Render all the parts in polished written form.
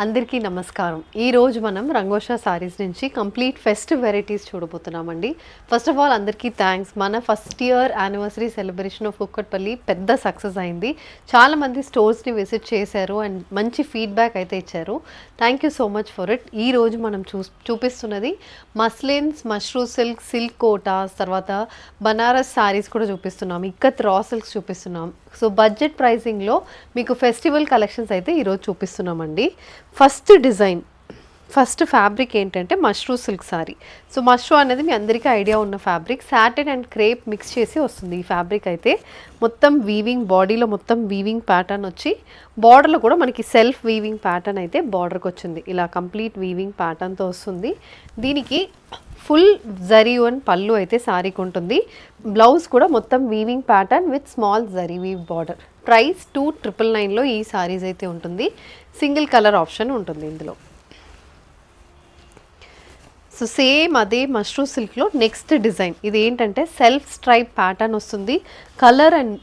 అందరికీ నమస్కారం. ఈరోజు మనం రంగోషా సారీస్ నుంచి కంప్లీట్ ఫెస్టివ్ వెరైటీస్ చూడబోతున్నామండి. ఫస్ట్ ఆఫ్ ఆల్ అందరికీ థ్యాంక్స్. మన first year anniversary celebration of Kukatpally పెద్ద సక్సెస్ అయింది. చాలామంది స్టోర్స్ని విజిట్ చేశారు అండ్ మంచి ఫీడ్బ్యాక్ అయితే ఇచ్చారు. Thank you so much for it. ఈరోజు మనం చూపిస్తున్నది muslins, mashru silk, silk kotas, తర్వాత బనారస్ సారీస్ కూడా చూపిస్తున్నాం, ఇక్కత్ రా సిల్క్స్ చూపిస్తున్నాం. సో బడ్జెట్ ప్రైసింగ్లో మీకు ఫెస్టివల్ కలెక్షన్స్ అయితే ఈరోజు చూపిస్తున్నామండి. ఫస్ట్ ఫ్యాబ్రిక్ ఏంటంటే మష్రూ సిల్క్ సారీ. సో మష్రూ అనేది మీ అందరికీ ఐడియా ఉన్న fabric, satin and crepe mix చేసి వస్తుంది ఈ ఫ్యాబ్రిక్ అయితే. మొత్తం వీవింగ్, బాడీలో మొత్తం వీవింగ్ ప్యాటర్న్ వచ్చి బార్డర్లో కూడా మనకి సెల్ఫ్ వీవింగ్ ప్యాటర్న్ అయితే బార్డర్కి వచ్చింది. ఇలా కంప్లీట్ వీవింగ్ ప్యాటర్న్తో వస్తుంది. దీనికి ఫుల్ జరీ వన్ పళ్ళు అయితే సారీకి ఉంటుంది. బ్లౌజ్ కూడా మొత్తం weaving pattern with small zari weave border. Price 2999లో ఈ సారీస్ అయితే ఉంటుంది. సింగిల్ కలర్ ఆప్షన్ ఉంటుంది ఇందులో. సో సేమ్ అదే మష్రూ సిల్క్లో నెక్స్ట్ డిజైన్ ఇది ఏంటంటే సెల్ఫ్ స్ట్రైప్ ప్యాటర్న్ వస్తుంది. కలర్ అండ్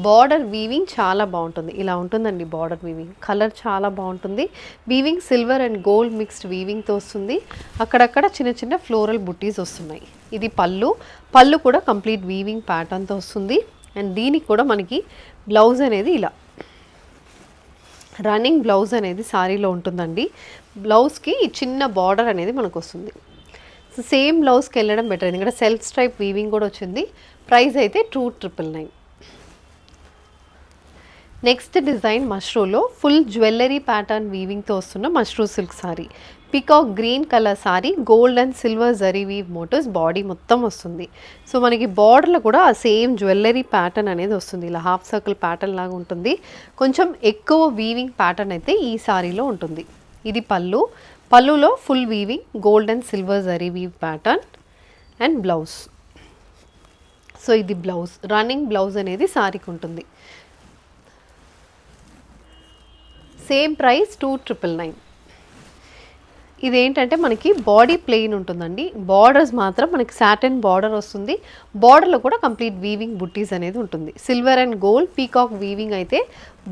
బార్డర్ వీవింగ్ చాలా బాగుంటుంది. ఇలా ఉంటుందండి బార్డర్ వీవింగ్, కలర్ చాలా బాగుంటుంది. Weaving silver and gold mixed వీవింగ్తో వస్తుంది. అక్కడక్కడ చిన్న చిన్న ఫ్లోరల్ బుట్టీస్ వస్తున్నాయి. ఇది పళ్ళు కూడా కంప్లీట్ వీవింగ్ ప్యాటర్న్తో వస్తుంది. అండ్ దీనికి కూడా మనకి బ్లౌజ్ అనేది ఇలా రన్నింగ్ బ్లౌజ్ అనేది సారీలో ఉంటుందండి. బ్లౌజ్కి చిన్న బార్డర్ అనేది మనకు వస్తుంది. సో సేమ్ బ్లౌజ్కి వెళ్ళడం బెటర్, ఎందుకంటే సెల్ఫ్ స్ట్రైప్ వీవింగ్ కూడా వచ్చింది. ప్రైస్ అయితే 2999. నెక్స్ట్ డిజైన్ మష్రూలో ఫుల్ జ్యువెలరీ ప్యాటర్న్ వీవింగ్తో వస్తున్న mashru silk sari. Peacock green colour sari, gold and silver zari weave motifs body మొత్తం వస్తుంది. సో మనకి బార్డర్లో కూడా ఆ సేమ్ జ్యువెలరీ ప్యాటర్న్ అనేది వస్తుంది. ఇలా హాఫ్ సర్కిల్ ప్యాటర్న్ లాగా ఉంటుంది. కొంచెం ఎక్కువ వీవింగ్ ప్యాటర్న్ అయితే ఈ సారీలో ఉంటుంది. ఇది పళ్ళులో full weaving gold and silver zari weave pattern and blouse. So ఇది బ్లౌజ్, రన్నింగ్ బ్లౌజ్ అనేది సారీకి ఉంటుంది. Same price 2999. ఇదేంటంటే మనకి బాడీ ప్లెయిన్ ఉంటుందండి. బార్డర్స్ మాత్రం మనకి సాటిన్ బార్డర్ వస్తుంది. బార్డర్లో కూడా కంప్లీట్ వీవింగ్ బుట్టీస్ అనేది ఉంటుంది. Silver and gold peacock weaving అయితే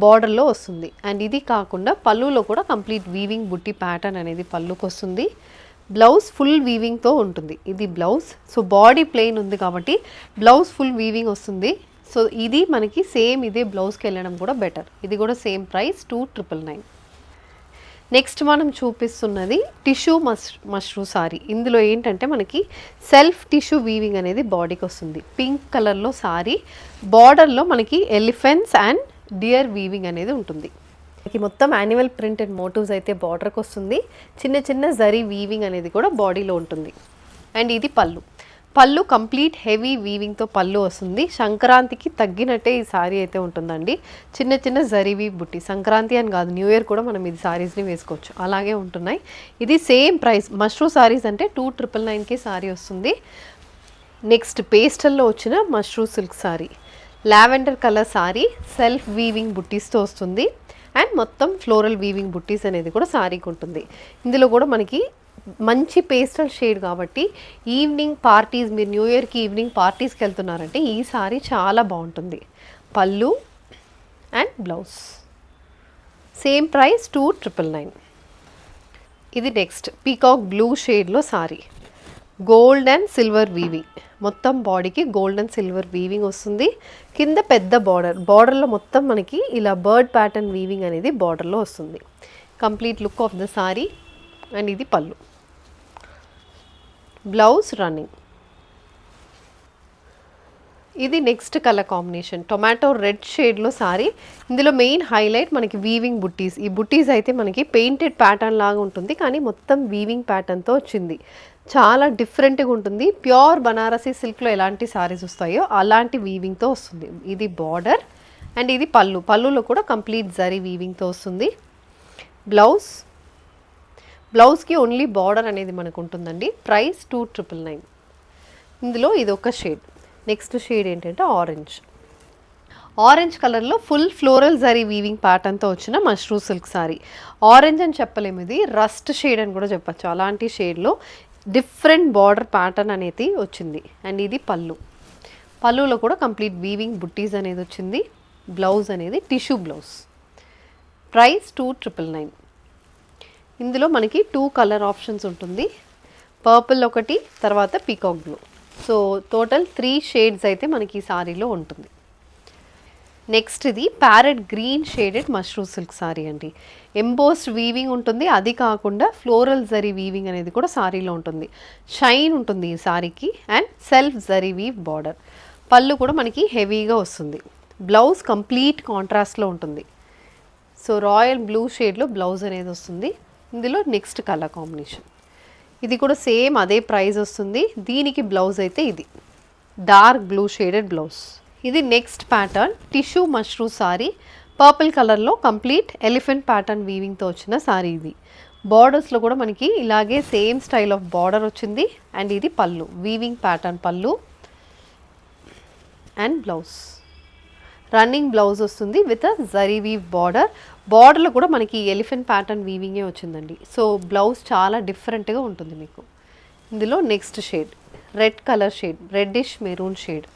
బార్డర్లో వస్తుంది. అండ్ ఇది కాకుండా పళ్ళులో కూడా కంప్లీట్ వీవింగ్ బుట్టి ప్యాటర్న్ అనేది పళ్ళుకి వస్తుంది. బ్లౌజ్ ఫుల్ వీవింగ్తో ఉంటుంది. ఇది బ్లౌజ్. సో బాడీ ప్లెయిన్ ఉంది కాబట్టి బ్లౌజ్ ఫుల్ వీవింగ్ వస్తుంది. సో ఇది మనకి సేమ్ ఇదే బ్లౌజ్కి వెళ్ళడం కూడా బెటర్. ఇది కూడా సేమ్ ప్రైస్ 2999. నెక్స్ట్ మనం చూపిస్తున్నది టిష్యూ మష్రూ సారీ. ఇందులో ఏంటంటే మనకి సెల్ఫ్ టిష్యూ వీవింగ్ అనేది బాడీకి వస్తుంది. పింక్ కలర్లో సారీ, బార్డర్లో మనకి ఎలిఫెంట్స్ అండ్ డియర్ వీవింగ్ అనేది ఉంటుంది. మనకి మొత్తం యానిమల్ ప్రింట్ అండ్ మోటివ్స్ అయితే బార్డర్కి వస్తుంది. చిన్న చిన్న జరీ వీవింగ్ అనేది కూడా బాడీలో ఉంటుంది. అండ్ ఇది పళ్ళు కంప్లీట్ హెవీ వీవింగ్తో పళ్ళు వస్తుంది. సంక్రాంతికి తగ్గినట్టే ఈ సారీ అయితే ఉంటుందండి. చిన్న చిన్న జరీవీ బుట్టి, సంక్రాంతి అని కాదు, న్యూ ఇయర్ కూడా మనం ఇది సారీస్ని వేసుకోవచ్చు, అలాగే ఉంటున్నాయి. ఇది సేమ్ ప్రైస్. మష్రూ సారీస్ అంటే 2999కి సారీ వస్తుంది. నెక్స్ట్ పేస్టల్లో వచ్చిన mashru silk sari, lavender colour sari, self weaving బుట్టీస్తో వస్తుంది. అండ్ మొత్తం ఫ్లోరల్ వీవింగ్ బుట్టీస్ అనేది కూడా సారీకి ఉంటుంది. ఇందులో కూడా మనకి మంచి పేస్టల్ షేడ్ కాబట్టి ఈవినింగ్ పార్టీస్, మీరు న్యూ ఇయర్కి ఈవినింగ్ పార్టీస్కి వెళ్తున్నారంటే ఈ సారీ చాలా బాగుంటుంది. పళ్ళు అండ్ బ్లౌజ్. Same price 2999. ఇది నెక్స్ట్ పీకాక్ బ్లూ షేడ్లో sorry, gold and silver weaving. మొత్తం బాడీకి గోల్డ్ అండ్ సిల్వర్ వీవింగ్ వస్తుంది. కింద పెద్ద బార్డర్లో మొత్తం మనకి ఇలా బర్డ్ ప్యాటర్న్ వీవింగ్ అనేది బార్డర్లో వస్తుంది. Complete look of the sari. And ఇది పళ్ళు, బ్లౌజ్ రన్నింగ్. ఇది next colour combination tomato red షేడ్లో సారీ. ఇందులో మెయిన్ హైలైట్ మనకి వీవింగ్ బుట్టీస్. ఈ బుట్టీస్ అయితే మనకి పెయింటెడ్ ప్యాటర్న్ లాగా ఉంటుంది, కానీ మొత్తం వీవింగ్ ప్యాటర్న్తో వచ్చింది. చాలా డిఫరెంట్గా ఉంటుంది. ప్యూర్ బనారసీ సిల్క్లో ఎలాంటి సారీస్ వస్తాయో అలాంటి వీవింగ్తో వస్తుంది. ఇది బార్డర్ అండ్ ఇది పళ్ళులో కూడా కంప్లీట్ జరీ వీవింగ్తో వస్తుంది. బ్లౌజ్కి ఓన్లీ బార్డర్ అనేది మనకు ఉంటుందండి. ప్రైస్ 2999. ఇందులో ఇది ఒక షేడ్. నెక్స్ట్ షేడ్ ఏంటంటే ఆరెంజ్ కలర్లో ఫుల్ ఫ్లోరల్ జరీ వీవింగ్ ప్యాటర్న్తో వచ్చిన మష్రూ సిల్క్ సారీ. ఆరెంజ్ అని చెప్పలేము, ఇది రస్ట్ షేడ్ అని కూడా చెప్పచ్చు. అలాంటి షేడ్లో డిఫరెంట్ బార్డర్ ప్యాటర్న్ అనేది వచ్చింది. అండ్ ఇది పళ్ళులో కూడా కంప్లీట్ వీవింగ్ బుట్టీస్ అనేది వచ్చింది. బ్లౌజ్ అనేది టిష్యూ బ్లౌజ్. ప్రైస్ 2999. ఇందులో మనకి 2 కలర్ ఆప్షన్స్ ఉంటుంది, పర్పుల్ ఒకటి, తర్వాత peacock blue. So total 3 shades అయితే మనకి ఈ సారీలో ఉంటుంది. నెక్స్ట్ ఇది parrot green shaded mushroom silk sorry అండి. ఎంబోస్డ్ వీవింగ్ ఉంటుంది, అది కాకుండా ఫ్లోరల్ జరీ వీవింగ్ అనేది కూడా సారీలో ఉంటుంది. షైన్ ఉంటుంది ఈ సారీకి and self zari weave border. పళ్ళు కూడా మనకి హెవీగా వస్తుంది. బ్లౌజ్ కంప్లీట్ కాంట్రాస్ట్లో ఉంటుంది. సో రాయల్ బ్లూ షేడ్లో బ్లౌజ్ అనేది వస్తుంది. ఇందులో నెక్స్ట్ కలర్ కాంబినేషన్ ఇది కూడా సేమ్ అదే ప్రైస్ వస్తుంది. దీనికి బ్లౌజ్ అయితే ఇది డార్క్ బ్లూ షేడెడ్ బ్లౌజ్. ఇది next pattern tissue mushroom sorry, purple కలర్లో కంప్లీట్ ఎలిఫెంట్ ప్యాటర్న్ వీవింగ్తో వచ్చిన సారీ. ఇది బార్డర్స్లో కూడా మనకి ఇలాగే సేమ్ స్టైల్ ఆఫ్ బార్డర్ వచ్చింది. అండ్ ఇది పళ్ళు, వీవింగ్ ప్యాటర్న్ పళ్ళు అండ్ బ్లౌజ్. రన్నింగ్ బ్లౌజ్ వస్తుంది విత్ జరీ వీవ్ బార్డర్. బార్డర్లో కూడా మనకి ఎలిఫెంట్ ప్యాటర్న్ వీవింగే వచ్చిందండి. సో బ్లౌజ్ చాలా డిఫరెంట్గా ఉంటుంది మీకు. ఇందులో next shade red colour shade, reddish maroon shade.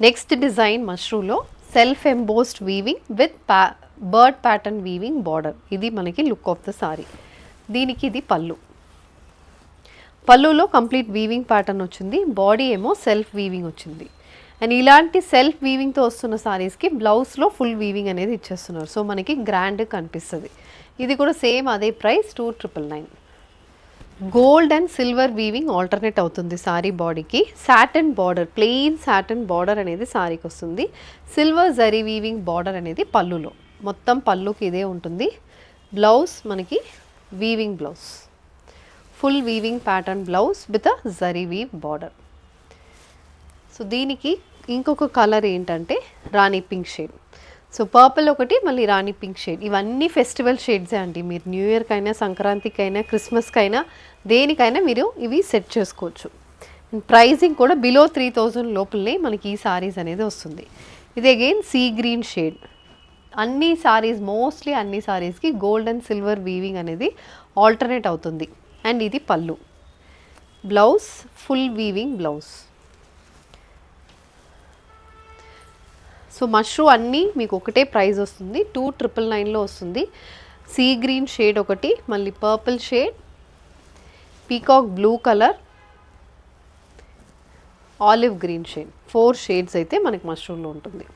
Next design మష్రూలో self embossed weaving with bird pattern weaving border. ఇది మనకి లుక్ ఆఫ్ ద సారీ. దీనికి ఇది పళ్ళు. పళ్ళులో కంప్లీట్ వీవింగ్ ప్యాటర్న్ వచ్చింది, బాడీ ఏమో సెల్ఫ్ వీవింగ్ వచ్చింది. అండ్ ఇలాంటి సెల్ఫ్ వీవింగ్తో వస్తున్న సారీస్కి బ్లౌజ్లో ఫుల్ వీవింగ్ అనేది ఇచ్చేస్తున్నారు. సో మనకి గ్రాండ్గా కనిపిస్తుంది. ఇది కూడా సేమ్ అదే price 2,999. Gold and silver weaving alternate అవుతుంది సారీ బాడీకి. Satan border, plain Satan border అనేది సారీకి వస్తుంది. సిల్వర్ జరీ వీవింగ్ బార్డర్ అనేది పళ్ళులో, మొత్తం పళ్ళుకి ఇదే ఉంటుంది. బ్లౌజ్ మనకి weaving blouse, full weaving pattern blouse with zari weave border. So దీనికి ఇంకొక కలర్ ఏంటంటే rani pink shade. So purple ఒకటి, మళ్ళీ రాణి పింక్ షేడ్. ఇవన్నీ ఫెస్టివల్ షేడ్సే అండి. మీరు న్యూ ఇయర్కైనా, సంక్రాంతికైనా, క్రిస్మస్కైనా, దేనికైనా మీరు ఇవి సెట్ చేసుకోవచ్చు. ప్రైజింగ్ కూడా బిలో 3,000 లోపలనే మనకి ఈ సారీస్ అనేది వస్తుంది. ఇది అగైన్ సీ గ్రీన్ షేడ్. అన్ని సారీస్, మోస్ట్లీ అన్ని సారీస్కి గోల్డ్ అండ్ సిల్వర్ వీవింగ్ అనేది ఆల్టర్నేట్ అవుతుంది. అండ్ ఇది పళ్ళు. Blouse full weaving blouse. So mashru అన్నీ మీకు ఒకటే ప్రైస్ వస్తుంది, 2,999లో వస్తుంది. సీ గ్రీన్ షేడ్ ఒకటి, మళ్ళీ purple shade, peacock blue colour, olive green shade, 4 shades అయితే మనకి మష్రూమ్లో ఉంటుంది.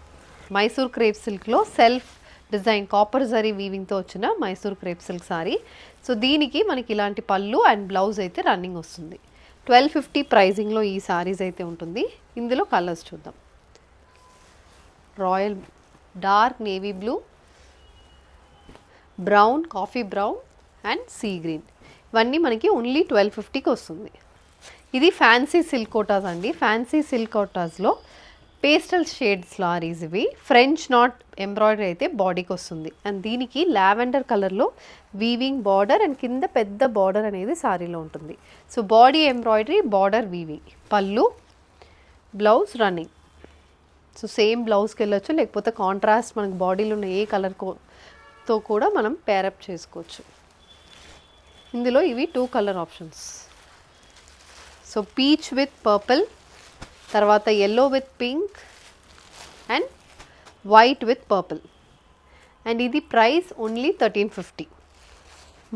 మైసూర్ క్రేప్ సిల్క్లో సెల్ఫ్ డిజైన్ కాపర్ జరీ వీవింగ్తో వచ్చిన Mysore crepe silk sari. So దీనికి మనకి ఇలాంటి పళ్ళు అండ్ బ్లౌజ్ అయితే రన్నింగ్ వస్తుంది. 1,250 ప్రైజింగ్లో ఈ సారీస్ అయితే ఉంటుంది. ఇందులో కలర్స్ చూద్దాం. Royal dark navy blue, brown, coffee brown and sea green. ఇవన్నీ మనకి ఓన్లీ 1,250కి వస్తుంది. ఇది ఫ్యాన్సీ సిల్క్ కోటాస్ అండి. ఫ్యాన్సీ సిల్క్ కోటాస్లో పేస్టల్ షేడ్స్ లారీస్ ఇవి. ఫ్రెంచ్ నాట్ ఎంబ్రాయిడరీ అయితే బాడీకి వస్తుంది. అండ్ దీనికి లావెండర్ కలర్లో వీవింగ్ బార్డర్ అండ్ కింద పెద్ద బార్డర్ అనేది సారీలో ఉంటుంది. So body embroidery, border weaving, పళ్ళు, బ్లౌజ్ రన్నింగ్. సో సేమ్ బ్లౌజ్కి వెళ్ళొచ్చు, లేకపోతే కాంట్రాస్ట్ మనకు బాడీలో ఉన్న ఏ కలర్తో కూడా మనం పేరప్ చేసుకోవచ్చు. ఇందులో ఇవి 2 colour options. So peach with purple, తర్వాత yellow with pink and white with purple. And ఇది ప్రైస్ ఓన్లీ 1,350.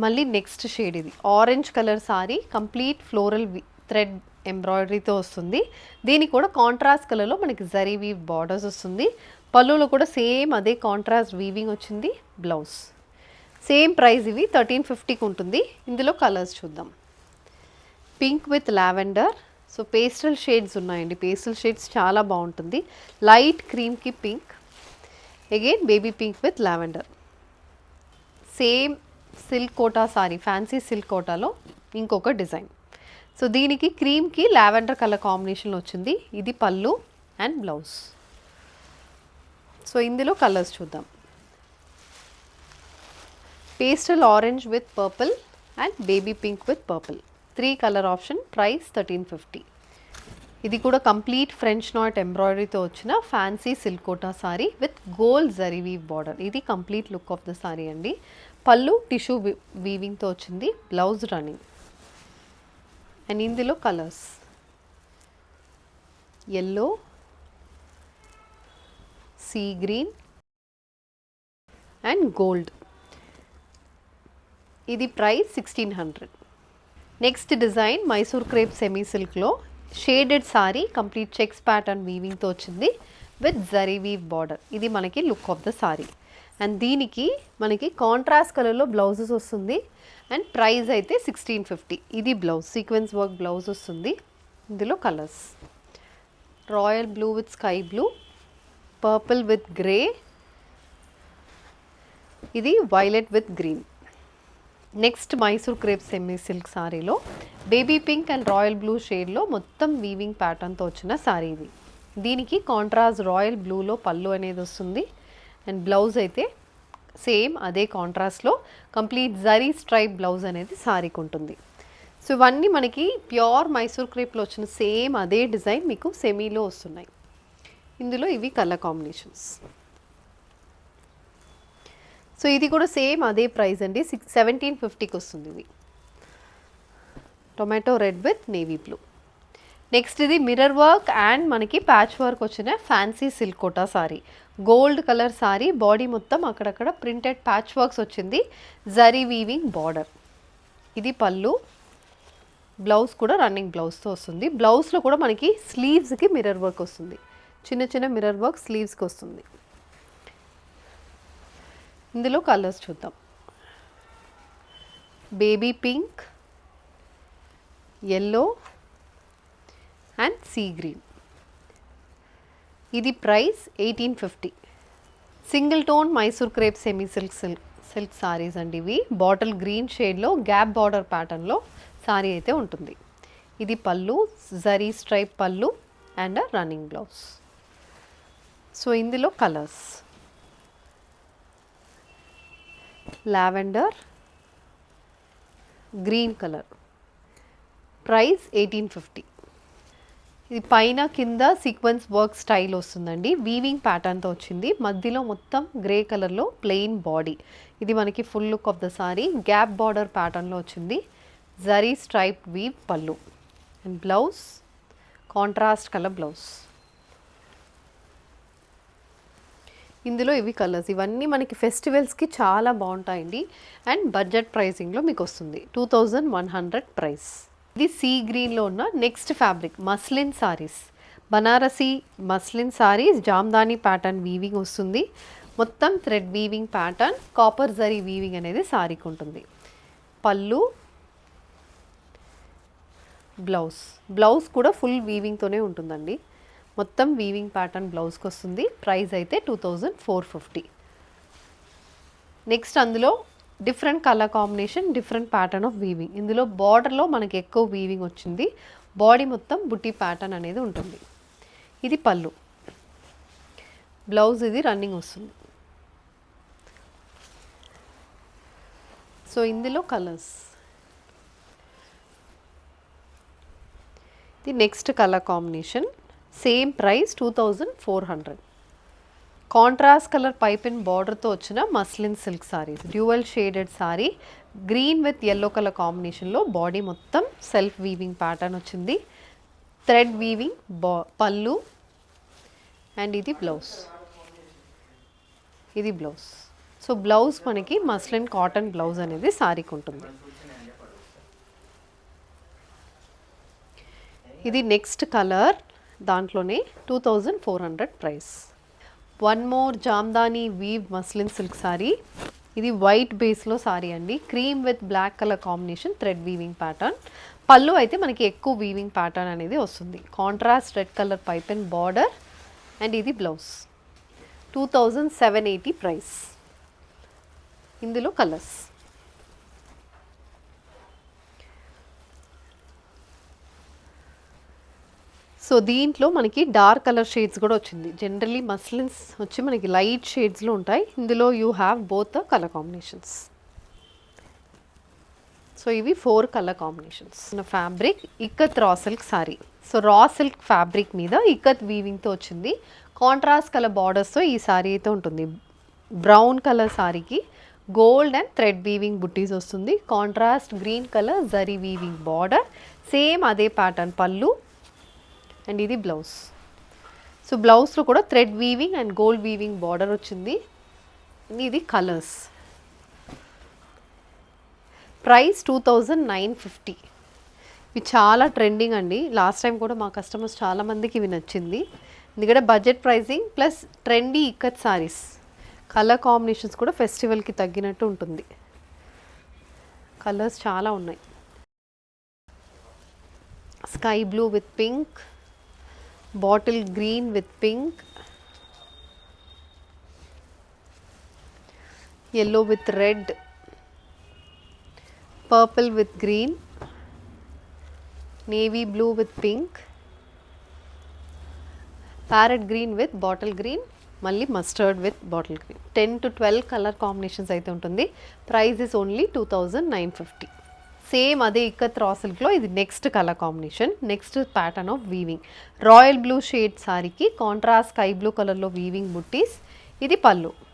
మళ్ళీ నెక్స్ట్ షేడ్ ఇది orange colour sari, complete floral thread ఎంబ్రాయిడరీతో వస్తుంది. దీనికి కూడా కాంట్రాస్ట్ కలర్లో మనకి జరీ వీవ్ బార్డర్స్ వస్తుంది. పళ్ళులో కూడా సేమ్ అదే కాంట్రాస్ట్ వీవింగ్ వచ్చింది. బ్లౌజ్ సేమ్ ప్రైస్, ఇవి 1,350కి ఉంటుంది. ఇందులో కలర్స్ చూద్దాం. Pink with lavender. So pastel shades ఉన్నాయండి. పేస్టల్ షేడ్స్ చాలా బాగుంటుంది. లైట్ క్రీమ్కి pink, again baby pink with lavender. Same silk quota sari, fancy silk కోటాలో ఇంకొక డిజైన్. సో దీనికి క్రీమ్కి లావెండర్ కలర్ కాంబినేషన్లో వచ్చింది. ఇది పళ్ళు అండ్ బ్లౌజ్. సో ఇందులో కలర్స్ చూద్దాం. Pastel orange with purple and baby pink with purple. 3 colour option. Price 1,350. ఇది కూడా కంప్లీట్ ఫ్రెంచ్ నాట్ ఎంబ్రాయిడరీతో వచ్చిన fancy silk quota sari with gold zari weave border. ఇది complete look of the sari అండి. పళ్ళు టిష్యూ వీవింగ్తో వచ్చింది. Blouse running. అండ్ ఇందులో colours yellow, sea green and gold. ఇది price 1600. Next design Mysore crepe semi సిల్క్లో shaded sari complete checks pattern వీవింగ్తో వచ్చింది విత్ జరీ వీవ్ బార్డర్. ఇది మనకి look of the sari. And దీనికి మనకి కాంట్రాస్ట్ కలర్లో బ్లౌజెస్ వస్తుంది. అండ్ ప్రైస్ అయితే 1650. ఇది బ్లౌజ్ సీక్వెన్స్ వర్క్ బ్లౌజ్ వస్తుంది. ఇందులో colours royal blue with sky blue, purple with grey, ఇది violet with green. Next Mysore crepe semi silk సారీలో baby pink and royal blue షేడ్లో మొత్తం వీవింగ్ ప్యాటర్న్తో వచ్చిన సారీ ఇది. దీనికి కాంట్రాస్ట్ రాయల్ బ్లూలో పళ్ళు అనేది వస్తుంది. అండ్ బ్లౌజ్ అయితే సేమ్ అదే కాంట్రాస్ట్లో కంప్లీట్ జరీ స్ట్రైప్ బ్లౌజ్ అనేది సారీకి ఉంటుంది. సో ఇవన్నీ మనకి ప్యూర్ మైసూర్ క్రేప్లో వచ్చిన సేమ్ అదే డిజైన్ మీకు సెమీలో వస్తున్నాయి. ఇందులో ఇవి కలర్ కాంబినేషన్స్. సో ఇది కూడా సేమ్ అదే ప్రైస్ అండి, 1750కి వస్తుంది. ఇది tomato red with navy blue. Next ఇది మిర్రర్ వర్క్ అండ్ మనకి ప్యాచ్ వర్క్ వచ్చిన fancy silk quota sari. Gold colour sari, body మొత్తం అక్కడక్కడ ప్రింటెడ్ ప్యాచ్ వర్క్స్ వచ్చింది, జరీ వీవింగ్ బార్డర్. ఇది పళ్ళు, బ్లౌజ్ కూడా రన్నింగ్ బ్లౌజ్తో వస్తుంది. బ్లౌజ్లో కూడా మనకి స్లీవ్స్కి మిర్రర్ వర్క్ వస్తుంది, చిన్న చిన్న మిర్రర్ వర్క్ స్లీవ్స్కి వస్తుంది. ఇందులో కలర్స్ చూద్దాం. Baby pink, yellow and sea green. ఇది price 1850. Single tone Mysore crepe semi silk saris అండి ఇవి. బాటిల్ గ్రీన్ షేడ్లో గ్యాప్ బార్డర్ ప్యాటర్న్లో సారీ అయితే ఉంటుంది. ఇది పళ్ళు, జరీ స్ట్రైప్ పళ్ళు అండ్ రన్నింగ్ బ్లౌజ్. సో ఇందులో colours lavender, green colour. Price 1850. ఇది పైన కింద సీక్వెన్స్ వర్క్ స్టైల్ వస్తుందండి, వీవింగ్ ప్యాటర్న్తో వచ్చింది. మధ్యలో మొత్తం గ్రే కలర్లో ప్లెయిన్ బాడీ. ఇది మనకి full look of the sorry. Gap border ప్యాటర్న్లో వచ్చింది, జరీ స్ట్రైప్ వీవ్ పళ్ళు and blouse contrast colour blouse. ఇందులో ఇవి కలర్స్. ఇవన్నీ మనకి ఫెస్టివల్స్కి చాలా బాగుంటాయండి అండ్ బడ్జెట్ ప్రైసింగ్లో మీకు వస్తుంది. 2100 ప్రైస్. ఇది సీ గ్రీన్లో ఉన్న next fabric muslin saris. Banarasi muslin saris, jamdani pattern weaving వస్తుంది. మొత్తం thread weaving pattern, copper zari weaving అనేది సారీకి ఉంటుంది. పళ్ళు, బ్లౌజ్ కూడా ఫుల్ వీవింగ్తోనే ఉంటుందండి. మొత్తం వీవింగ్ ప్యాటర్న్ బ్లౌజ్కి వస్తుంది. ప్రైస్ అయితే 2450. నెక్స్ట్ అందులో different colour combination, different pattern of weaving. ఇందులో బార్డర్లో మనకి ఎక్కువ వీవింగ్ వచ్చింది, బాడీ మొత్తం బుట్టి ప్యాటర్న్ అనేది ఉంటుంది. ఇది పళ్ళు, బ్లౌజ్ ఇది రన్నింగ్ వస్తుంది. సో ఇందులో కలర్స్. ఇది next colour combination, same price 2400. Contrast colour piping బార్డర్తో వచ్చిన muslin silk saris. Dual shaded sari, green with yellow colour కాంబినేషన్లో బాడీ మొత్తం సెల్ఫ్ వీవింగ్ ప్యాటర్న్ వచ్చింది. థ్రెడ్ వీవింగ్ పళ్ళు అండ్ ఇది బ్లౌజ్. ఇది బ్లౌజ్. సో బ్లౌజ్ మనకి మస్లిన్ కాటన్ బ్లౌజ్ అనేది సారీకి ఉంటుంది. ఇది నెక్స్ట్ కలర్, దాంట్లోనే 2400 price. One more jamdani weave muslin silk sari. ఇది వైట్ బేస్లో సారీ అండి, cream with black colour combination, thread weaving pattern. పళ్ళు అయితే మనకి ఎక్కువ వీవింగ్ ప్యాటర్న్ అనేది వస్తుంది. Contrast red colour piping border and ఇది బ్లౌజ్. 2780 ప్రైస్. ఇందులో కలర్స్. సో దీంట్లో మనకి డార్క్ కలర్ షేడ్స్ కూడా వచ్చింది. జనరల్లీ మస్లిన్స్ వచ్చి మనకి లైట్ షేడ్స్లో ఉంటాయి, ఇందులో you have both the colour combinations. So ఇవి 4 కలర్ కాంబినేషన్స్. ఫ్యాబ్రిక్ ఇక్కత్ రా silk sari. So raw silk fabric మీద ఇక్కత్ వీవింగ్తో వచ్చింది. కాంట్రాస్ట్ కలర్ బార్డర్స్తో ఈ సారీ అయితే ఉంటుంది. బ్రౌన్ కలర్ సారీకి gold and thread weaving buttis వస్తుంది. Contrast green colour zari weaving border, same అదే ప్యాటర్న్ పళ్ళు అండ్ ఇది బ్లౌజ్. సో బ్లౌజ్లో కూడా thread weaving and gold weaving border వచ్చింది. ఇది కలర్స్. ప్రైస్ 2950. ఇవి చాలా ట్రెండింగ్ అండి. లాస్ట్ టైం కూడా మా కస్టమర్స్ చాలామందికి ఇవి నచ్చింది. ఎందుకంటే budget pricing plus trendy ikat saris. Colour combinations కూడా ఫెస్టివల్కి తగ్గినట్టు ఉంటుంది. కలర్స్ చాలా ఉన్నాయి. Sky blue with pink, bottle green with pink, yellow with red, purple with green, navy blue with pink, parrot green with bottle green, మళ్ళీ mustard with bottle green. 10 to 12 colour combinations అయితే ఉంటుంది. Price is only 2950. Same అదే ikat raw సిల్క్లో ఇది next colour combination, next pattern of weaving. Royal blue shade సారీకి contrast sky blue కలర్లో weaving buttis. ఇది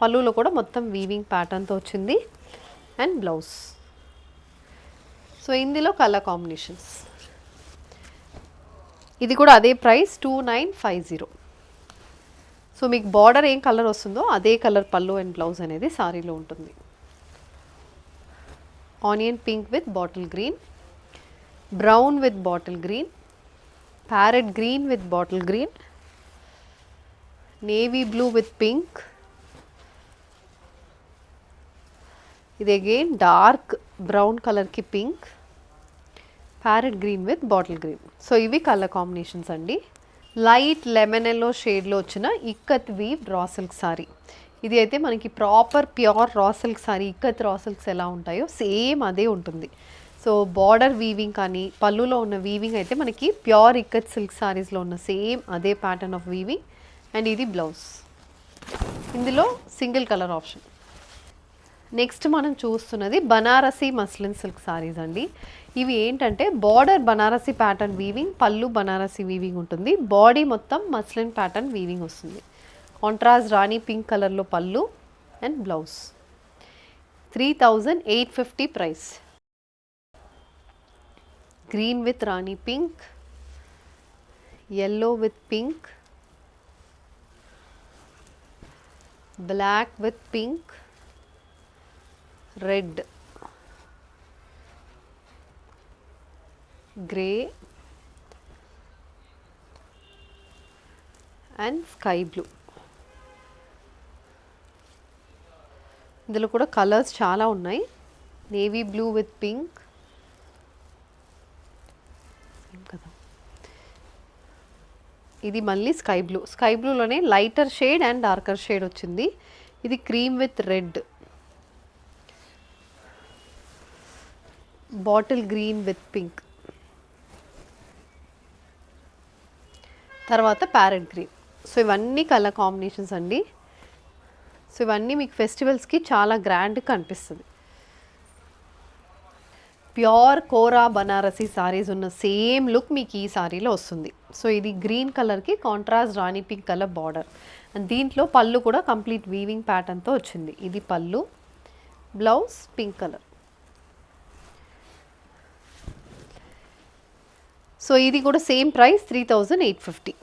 పళ్ళులో కూడా మొత్తం వీవింగ్ ప్యాటర్న్తో వచ్చింది అండ్ బ్లౌజ్. సో ఇందులో కలర్ కాంబినేషన్స్. ఇది కూడా అదే ప్రైస్ 2950. సో మీకు బార్డర్ ఏం కలర్ వస్తుందో అదే కలర్ పళ్ళు అండ్ బ్లౌజ్ అనేది సారీలో ఉంటుంది. Onion pink with bottle green, brown with bottle green, parrot green with bottle green, navy blue with pink, ఇది అగైన్ డార్క్ బ్రౌన్ కలర్కి pink, parrot green with bottle green. So ఇవి colour combinations అండి. Light lemon yellow షేడ్లో వచ్చిన ikat weave raw silk sari. ఇది అయితే మనకి proper pure raw silk sari. Ikat raw silks ఎలా ఉంటాయో సేమ్ అదే ఉంటుంది. సో బార్డర్ వీవింగ్ కానీ పళ్ళులో ఉన్న వీవింగ్ అయితే మనకి ప్యూర్ ఇక్కత్ సిల్క్ సారీస్లో ఉన్న సేమ్ అదే ప్యాటర్న్ ఆఫ్ వీవింగ్. అండ్ ఇది బ్లౌజ్. ఇందులో సింగిల్ కలర్ ఆప్షన్. నెక్స్ట్ మనం చూస్తున్నది బనారసి మస్లిన్ సిల్క్ సారీస్ అండి. ఇవి ఏంటంటే బార్డర్ బనారసి ప్యాటర్న్ వీవింగ్, పళ్ళు బనారసి వీవింగ్ ఉంటుంది, బాడీ మొత్తం మస్లిన్ ప్యాటర్న్ వీవింగ్ వస్తుంది. కాంట్రాస్ట్ రాణి పింక్ కలర్లో పళ్ళు and blouse. 3850 price. Green with Rani pink, yellow with pink, black with pink, red, grey and sky blue. ఇందులో కూడా కలర్స్ చాలా ఉన్నాయి. నేవీ బ్లూ విత్ పింక్ కదా, ఇది మళ్ళీ స్కై బ్లూ. స్కై బ్లూలోనే lighter shade and darker shade వచ్చింది. ఇది cream with red, bottle green with pink, తర్వాత ప్యారెట్ గ్రీన్. సో ఇవన్నీ కలర్ కాంబినేషన్స్ అండి. సో ఇవన్నీ మీకు ఫెస్టివల్స్కి చాలా గ్రాండ్గా కనిపిస్తుంది. ప్యూర్ కోరా బనారసి సారీస్ ఉన్న సేమ్ లుక్ మీకు ఈ సారీలో వస్తుంది. సో ఇది గ్రీన్ కలర్కి contrast Rani pink colour border and దీంట్లో పళ్ళు కూడా కంప్లీట్ వీవింగ్ ప్యాటర్న్తో వచ్చింది. ఇది పళ్ళు, బ్లౌజ్ పింక్ కలర్. సో ఇది కూడా same price 3850.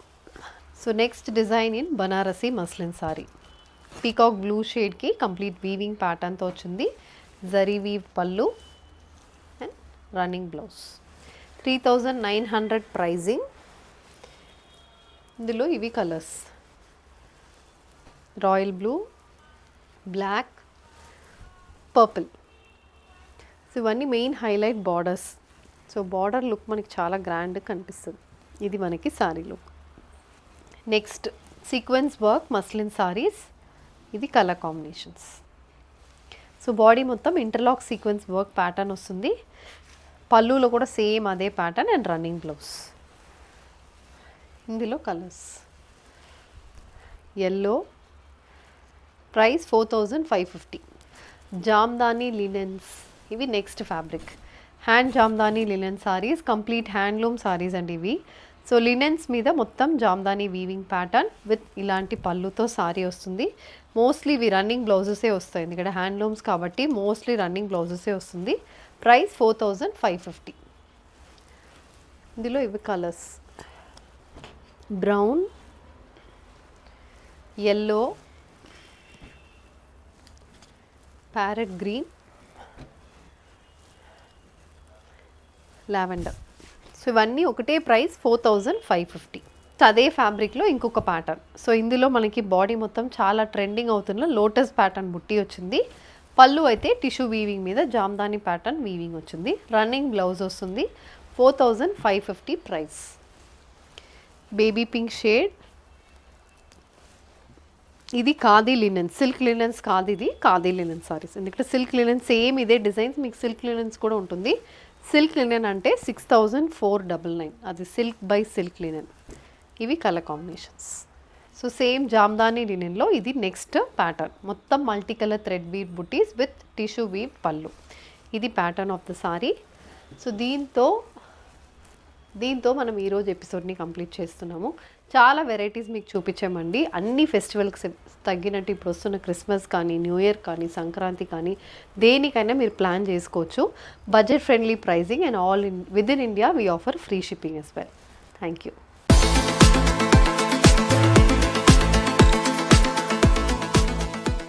So next design in Banarasi muslin sari. Peacock blue షేడ్కి కంప్లీట్ వీవింగ్ ప్యాటర్న్తో వచ్చింది. జరీ వీవ్ పళ్ళు అండ్ రన్నింగ్ బ్లౌజ్. 3900 ప్రైజింగ్. ఇందులో ఇవి colours royal blue, black, purple. So ఇవన్నీ main highlight borders. So border look మనకి చాలా గ్రాండ్గా కనిపిస్తుంది. ఇది మనకి sari look. Next sequence work muslin saris. ఇది కలర్ కాంబినేషన్స్. సో బాడీ మొత్తం ఇంటర్లాక్ సీక్వెన్స్ వర్క్ ప్యాటర్న్ వస్తుంది. పళ్ళులో కూడా సేమ్ అదే ప్యాటర్న్ అండ్ రన్నింగ్ బ్లౌజ్. ఇందులో colours yellow, price 4550. Jamdani linens. ఇవి next fabric. Hand jamdani linen saris, complete handloom saris అండి ఇవి. సో లినెన్స్ మీద మొత్తం జామ్దాని వీవింగ్ ప్యాటర్న్ విత్ ఇలాంటి పళ్ళుతో సారీ వస్తుంది. మోస్ట్లీ ఇవి రన్నింగ్ బ్లౌజెసే వస్తాయి ఎందుకంటే హ్యాండ్లూమ్స్ కాబట్టి మోస్ట్లీ రన్నింగ్ బ్లౌజెసే వస్తుంది. ప్రైస్ 4550. ఇందులో ఇవి colours brown, yellow, parrot green, lavender. So ఇవన్నీ ఒకటే ప్రైస్ 4550. అదే ఫ్యాబ్రిక్లో ఇంకొక ప్యాటర్న్. సో ఇందులో మనకి బాడీ మొత్తం చాలా ట్రెండింగ్ అవుతున్న లోటస్ ప్యాటర్న్ బుట్టి వచ్చింది. పళ్ళు అయితే టిష్యూ వీవింగ్ మీద జామ్దాని ప్యాటర్న్ వీవింగ్ వచ్చింది. రన్నింగ్ బ్లౌజ్ వస్తుంది. 4550 ప్రైస్. Baby pink shade. ఇది ఖాదీ లినెన్, సిల్క్ లినెన్స్ కాదు, ఇది ఖాదీ లినెన్ సారీస్. ఎందుకంటే సిల్క్ లినెన్ సేమ్ ఇదే డిజైన్స్, మీకు సిల్క్ లినెన్స్ కూడా ఉంటుంది. సిల్క్ లినెన్ అంటే 6499, అది సిల్క్ బై సిల్క్ లినెన్. ఇవి colour combinations. So same jamdani లినెన్లో ఇది నెక్స్ట్ ప్యాటర్న్. మొత్తం multi colour thread weave buttis with tissue weave పళ్ళు. ఇది pattern of the sari. So దీంతో మనం ఈరోజు ఎపిసోడ్ని కంప్లీట్ చేస్తున్నాము. చాలా వెరైటీస్ మీకు చూపించామండి. అన్ని ఫెస్టివల్కి తగ్గినట్టు ఇప్పుడు వస్తున్న క్రిస్మస్ కానీ, న్యూ ఇయర్ కానీ, సంక్రాంతి కానీ, దేనికైనా మీరు ప్లాన్ చేసుకోవచ్చు. Budget friendly pricing and all within India we offer free shipping as well. Thank you.